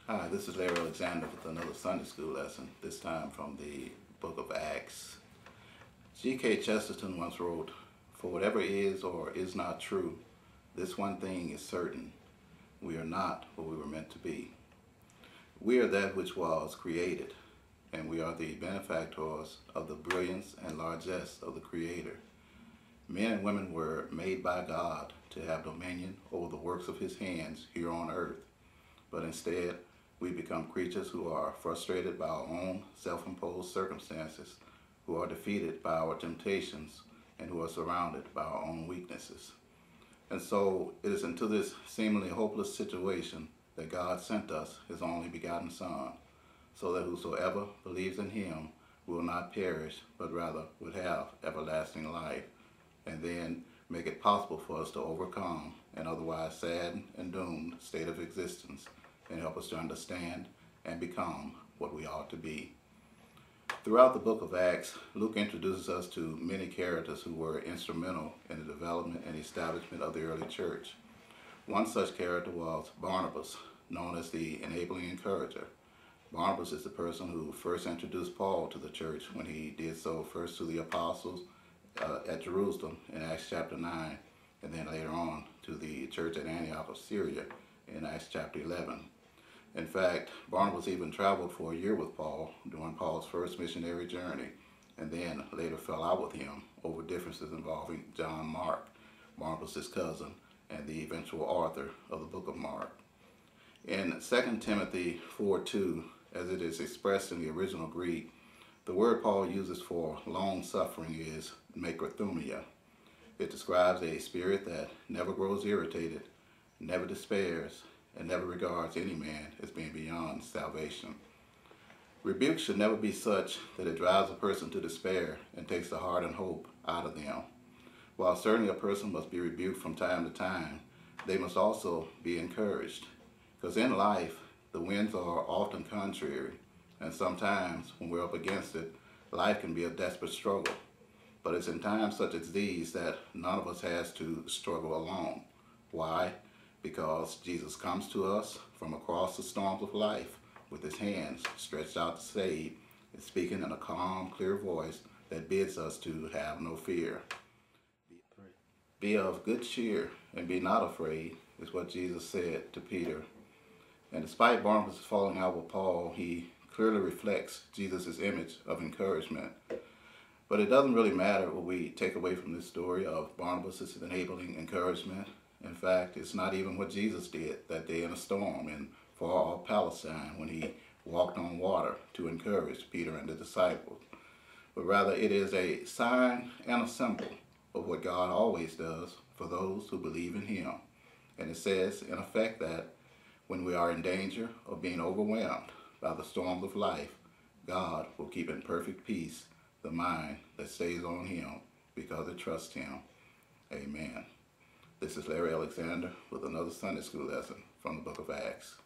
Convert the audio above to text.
Hi, this is Larry Alexander with another Sunday School lesson, this time from the book of Acts. G.K. Chesterton once wrote, "For whatever is or is not true, this one thing is certain. We are not what we were meant to be. We are that which was created, and we are the benefactors of the brilliance and largesse of the Creator. Men and women were made by God to have dominion over the works of His hands here on earth, but instead we become creatures who are frustrated by our own self-imposed circumstances, who are defeated by our temptations, and who are surrounded by our own weaknesses. And so it is into this seemingly hopeless situation that God sent us His only begotten Son, so that whosoever believes in Him will not perish, but rather would have everlasting life, and then make it possible for us to overcome an otherwise sad and doomed state of existence, and help us to understand and become what we ought to be." Throughout the book of Acts, Luke introduces us to many characters who were instrumental in the development and establishment of the early church. One such character was Barnabas, known as the enabling encourager. Barnabas is the person who first introduced Paul to the church when he did so first to the apostles at Jerusalem in Acts chapter 9, and then later on to the church at Antioch of Syria in Acts chapter 11. In fact, Barnabas even traveled for a year with Paul during Paul's first missionary journey, and then later fell out with him over differences involving John Mark, Barnabas' cousin, and the eventual author of the book of Mark. In 2 Timothy 4:2, as it is expressed in the original Greek, the word Paul uses for long-suffering is makrothumia. It describes a spirit that never grows irritated, never despairs, and never regards any man as being beyond salvation. Rebuke should never be such that it drives a person to despair and takes the heart and hope out of them. While certainly a person must be rebuked from time to time, they must also be encouraged. Because in life, the winds are often contrary, and sometimes when we're up against it, life can be a desperate struggle. But it's in times such as these that none of us has to struggle alone. Why? Because Jesus comes to us from across the storms of life with His hands stretched out to save, and speaking in a calm, clear voice that bids us to have no fear. "Be of good cheer and be not afraid," is what Jesus said to Peter. And despite Barnabas falling out with Paul, he clearly reflects Jesus' image of encouragement. But it doesn't really matter what we take away from this story of Barnabas' enabling encouragement. In fact, it's not even what Jesus did that day in a storm in far-off Palestine when He walked on water to encourage Peter and the disciples. But rather, it is a sign and a symbol of what God always does for those who believe in Him. And it says, in effect, that when we are in danger of being overwhelmed by the storms of life, God will keep in perfect peace the mind that stays on Him because it trusts Him. Amen. This is Larry Alexander with another Sunday School lesson from the book of Acts.